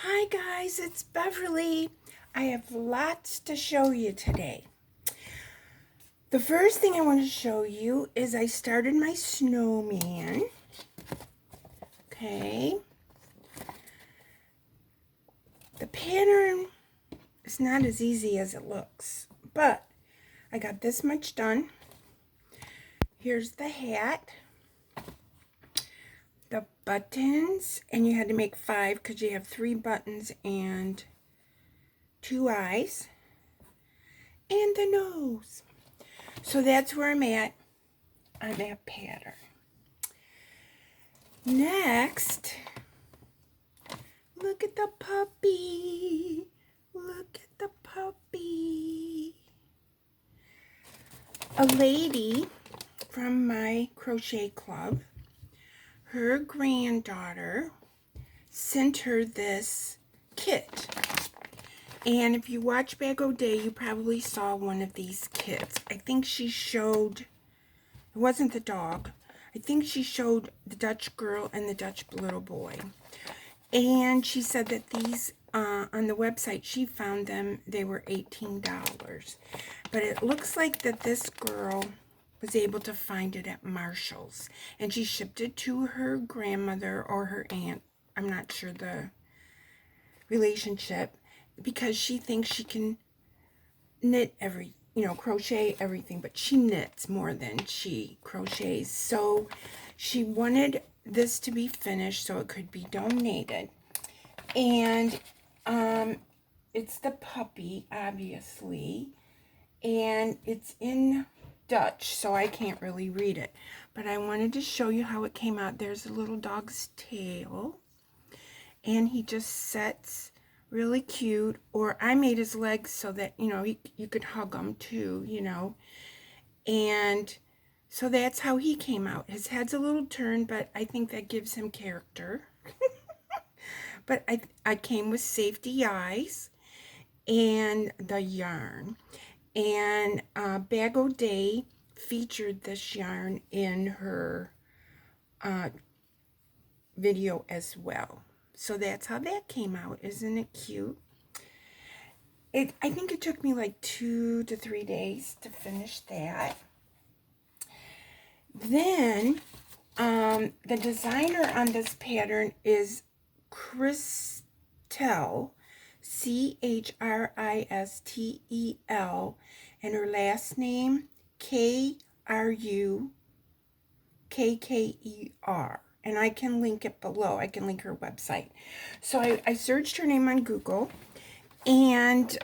Hi guys, it's Beverly. I have lots to show you today. The first thing I want to show you is I started my snowman. Okay. The pattern is not as easy as it looks, but I got this much done. Here's the hat, the buttons, and you had to make 5 because you have 3 buttons and 2 eyes, and the nose. So that's where I'm at on that pattern. Next, look at the puppy. Look at the puppy. A lady from my crochet club, her granddaughter sent her this kit. And if you watch Bag O' Day, you probably saw one of these kits. I think she showed, it wasn't the dog, I think she showed the Dutch girl and the Dutch little boy. And she said that these, on the website, she found them, they were $18. But it looks like that this girl was able to find it at Marshall's. And she shipped it to her grandmother or her aunt. I'm not sure the relationship, because she thinks she can knit crochet everything, but she knits more than she crochets. So she wanted this to be finished so it could be donated. And it's the puppy, obviously, and it's in Dutch, so I can't really read it. But I wanted to show you how it came out. There's a little dog's tail, and he just sets really cute. Or I made his legs so that, you could hug him too, And so that's how he came out. His head's a little turned, but I think that gives him character. But I came with safety eyes and the yarn. And Bag O' Day featured this yarn in her video as well. So that's how that came out. Isn't it cute? I think it took me like 2 to 3 days to finish that. Then the designer on this pattern is Christel, Christel, and her last name Krukker. And I can link it below. I can link her website. So I searched her name on Google, and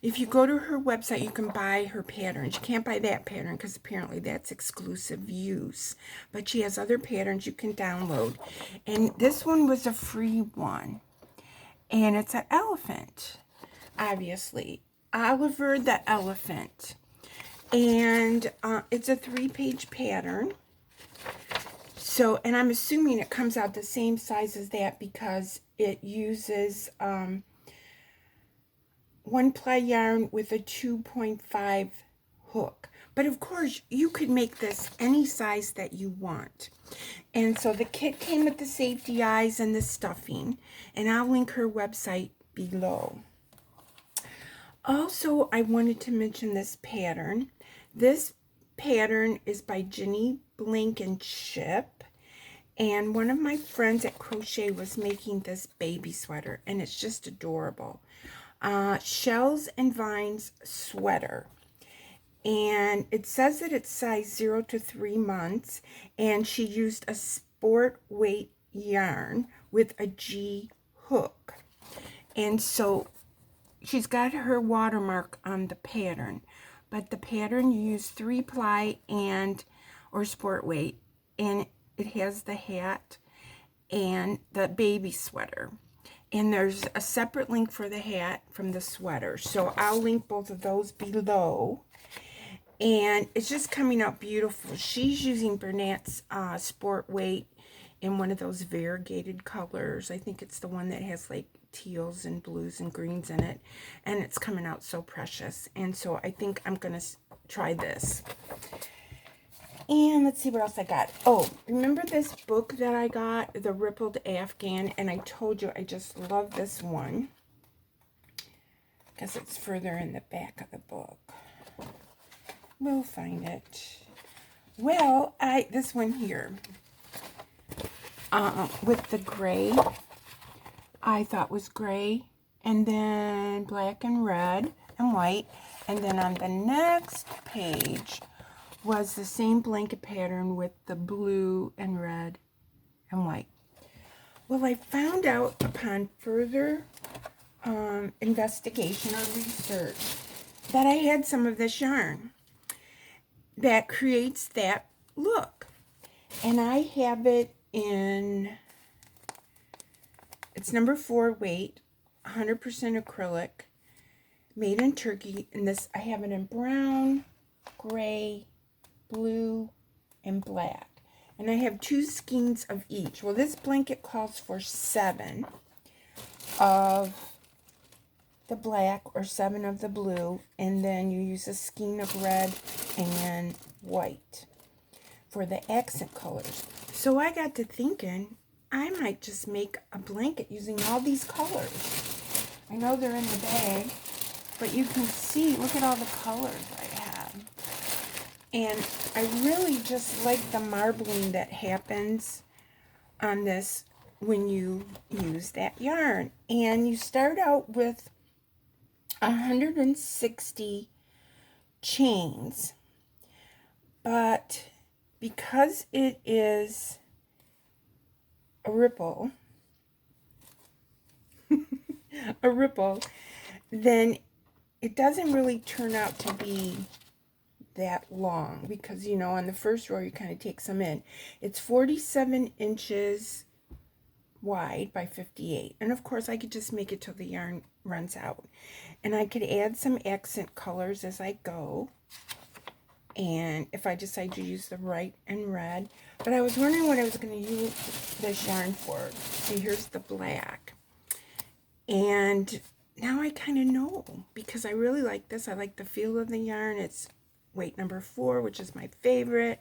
if you go to her website, you can buy her patterns. You can't buy that pattern because apparently that's exclusive use. But she has other patterns you can download. And this one was a free one. And it's an elephant, obviously. Oliver the elephant. And it's a 3-page pattern. So, and I'm assuming it comes out the same size as that because it uses 1-ply yarn with a 2.5 hook. But of course, you could make this any size that you want. And so the kit came with the safety eyes and the stuffing. And I'll link her website below. Also, I wanted to mention this pattern. This pattern is by Jenny Blankenship. And one of my friends at Crochet was making this baby sweater. And it's just adorable. Shells and Vines sweater. And it says that it's size 0 to 3 months. And she used a sport weight yarn with a G hook. And so she's got her watermark on the pattern. But the pattern used 3-ply or sport weight. And it has the hat and the baby sweater. And there's a separate link for the hat from the sweater. So I'll link both of those below. And it's just coming out beautiful. She's using Bernat's sport weight in one of those variegated colors. I think it's the one that has like teals and blues and greens in it. And it's coming out so precious. And so I think I'm going to try this. And let's see what else I got. Oh, remember this book that I got, The Rippled Afghan? And I told you I just love this one because it's further in the back of the book. We'll find it. Well, this one here with the gray, I thought was gray, and then black and red and white, and then on the next page was the same blanket pattern with the blue and red and white. Well, I found out upon further investigation or research that I had some of this yarn that creates that look. And I have it in, it's number 4 weight, 100% acrylic, made in Turkey. And this, I have it in brown, gray, blue, and black. And I have 2 skeins of each. Well, this blanket calls for 7 of the black or 7 of the blue, and then you use a skein of red and white for the accent colors. So I got to thinking I might just make a blanket using all these colors. I know they're in the bag, but you can see, look at all the colors I have. And I really just like the marbling that happens on this when you use that yarn. And you start out with 160 chains, but because it is a ripple, then it doesn't really turn out to be that long, because you know on the first row you kind of take some in. It's 47 inches wide by 58, and of course I could just make it till the yarn runs out, and I could add some accent colors as I go, and if I decide to use the white and red. But I was wondering what I was going to use this yarn for. See, here's the black, and now I kind of know, because I really like this. I like the feel of the yarn. It's weight number 4, which is my favorite.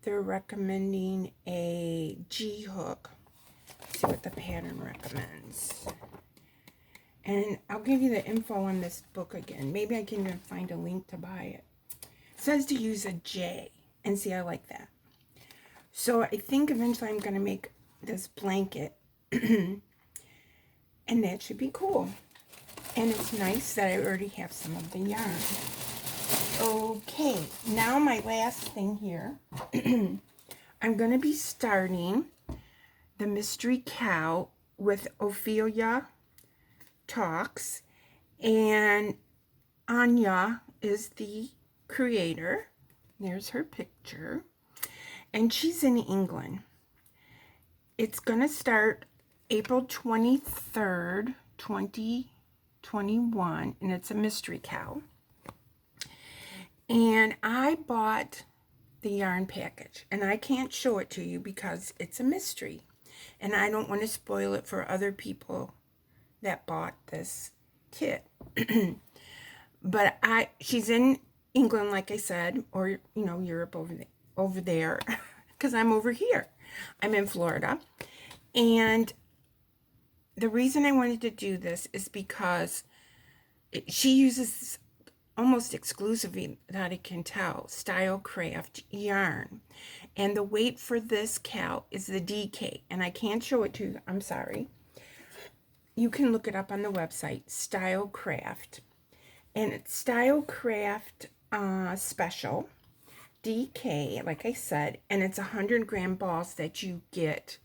They're recommending a G hook. Let's see what the pattern recommends. And I'll give you the info on this book again. Maybe I can even find a link to buy it. It says to use a J. And see, I like that. So I think eventually I'm going to make this blanket. And that should be cool. And it's nice that I already have some of the yarn. Okay, now my last thing here. I'm going to be starting the mystery cow with Ophelia Talks, and Anya is the creator. There's her picture, and she's in England. It's going to start April 23rd, 2021, and it's a mystery cow. And I bought the yarn package, and I can't show it to you because it's a mystery, and I don't want to spoil it for other people that bought this kit. But she's in England, like I said, or you know, Europe over there, because I'm over here. I'm in Florida, and the reason I wanted to do this is because she uses almost exclusively, that I can tell, style craft yarn, and the weight for this cow is the DK, and I can't show it to you. I'm sorry. You can look it up on the website, Style Craft, and it's Style Craft Special DK, like I said, and it's 100-gram balls that you get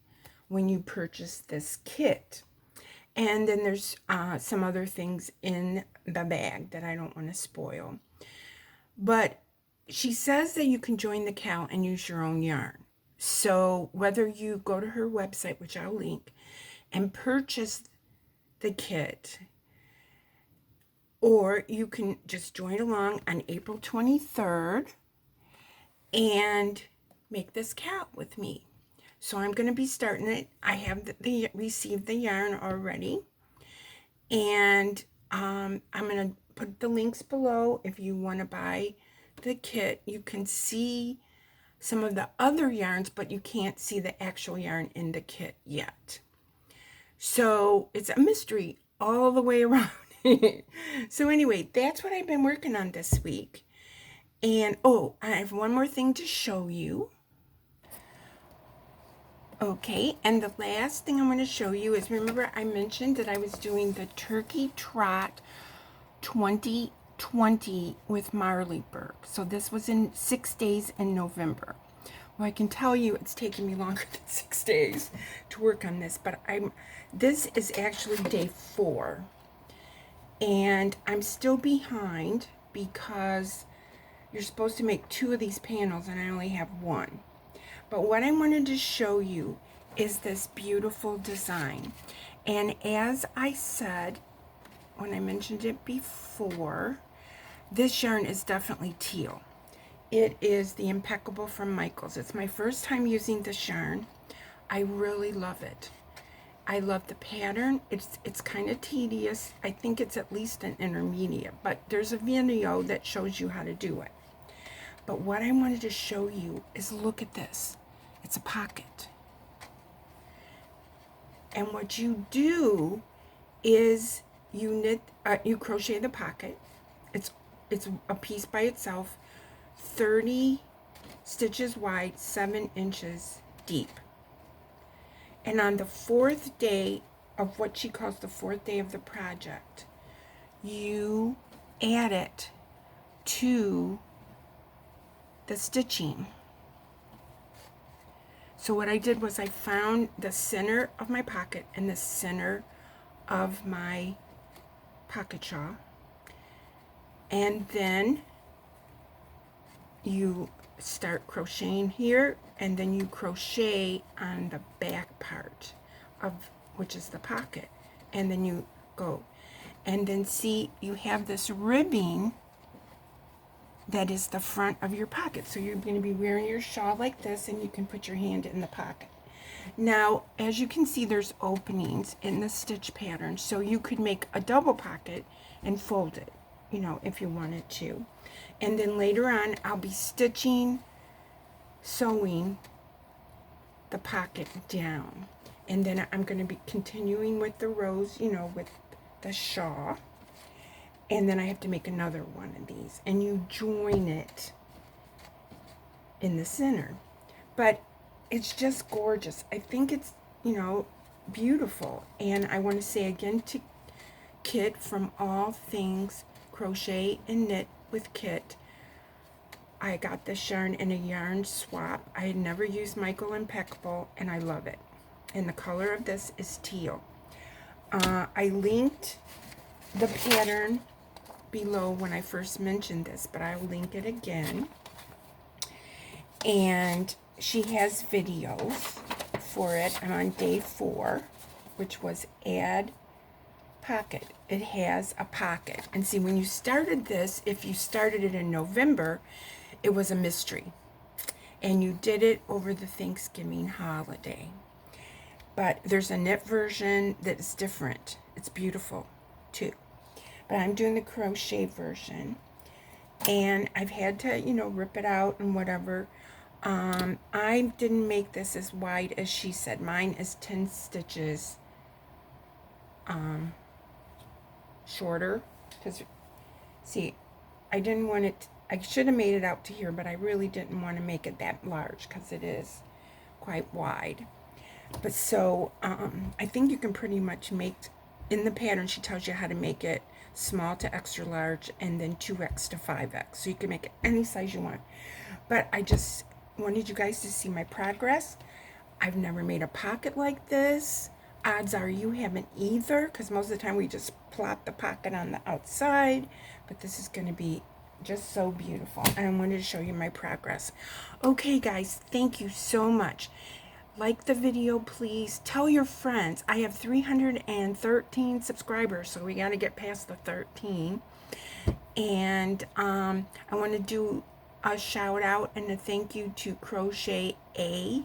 when you purchase this kit. And then there's some other things in the bag that I don't want to spoil. But she says that you can join the cow and use your own yarn. So whether you go to her website, which I'll link, and purchase the kit, or you can just join along on April 23rd and make this cow with me. So I'm going to be starting it. I have received the yarn already, and I'm going to put the links below. If you want to buy the kit, you can see some of the other yarns, but you can't see the actual yarn in the kit yet. So it's a mystery all the way around. So anyway, that's what I've been working on this week. And oh, I have one more thing to show you. Okay, and the last thing I'm going to show you is, remember I mentioned that I was doing the Turkey Trot 2020 with marlybird. So this was in 6 days in November. Well, I can tell you it's taken me longer than 6 days to work on this, but this is actually day 4. And I'm still behind because you're supposed to make 2 of these panels and I only have 1. But what I wanted to show you is this beautiful design. And as I said, when I mentioned it before, this yarn is definitely teal. It is the Impeccable from Michaels. It's my first time using this yarn. I really love it. I love the pattern. It's kind of tedious. I think it's at least an intermediate, but there's a video that shows you how to do it. But what I wanted to show you is, look at this. It's a pocket. And what you do is you knit, you crochet the pocket. It's a piece by itself, 30 stitches wide, 7 inches deep. And on the 4th day of what she calls the 4th day of the project, you add it to the stitching. So what I did was I found the center of my pocket and the center of my pocket shawl, and then you start crocheting here, and then you crochet on the back part of, which is the pocket, and then you go, and then see, you have this ribbing that is the front of your pocket. So you're going to be wearing your shawl like this, and you can put your hand in the pocket. Now, as you can see, there's openings in the stitch pattern, so you could make a double pocket and fold it, you know, if you wanted to. And then later on, I'll be sewing the pocket down. And then I'm going to be continuing with the rows, you know, with the shawl. And then I have to make another one of these, and you join it in the center. But it's just gorgeous. I think it's, you know, beautiful. And I want to say again to Kit from All Things Crochet and Knit with Kit, I got this yarn in a yarn swap. I had never used Michael Impeccable, and I love it. And the color of this is teal. I linked the pattern below when I first mentioned this, but I'll link it again. And she has videos for it. I'm on day 4, which was add pocket. It has a pocket. And see, when you started this, if you started it in November, it was a mystery. And you did it over the Thanksgiving holiday. But there's a knit version that's different. It's beautiful too. But I'm doing the crochet version, and I've had to, you know, rip it out and whatever. I didn't make this as wide as she said. Mine is 10 stitches shorter, because see, I didn't want it, I should have made it out to here, but I really didn't want to make it that large because it is quite wide. But so I think you can pretty much make, in the pattern she tells you how to make it small to extra large, and then 2x to 5x, so you can make it any size you want. But I just wanted you guys to see my progress. I've never made a pocket like this. Odds are you haven't either, because most of the time we just plop the pocket on the outside. But this is going to be just so beautiful, and I wanted to show you my progress. Okay guys, thank you so much. Like the video, please. Tell your friends. I have 313 subscribers, so we got to get past the 13. And I want to do a shout out and a thank you to crochetehcanada.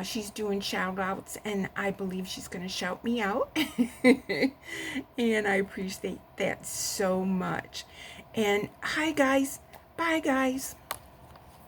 She's doing shout outs, and I believe she's going to shout me out. And I appreciate that so much. And hi guys. Bye guys.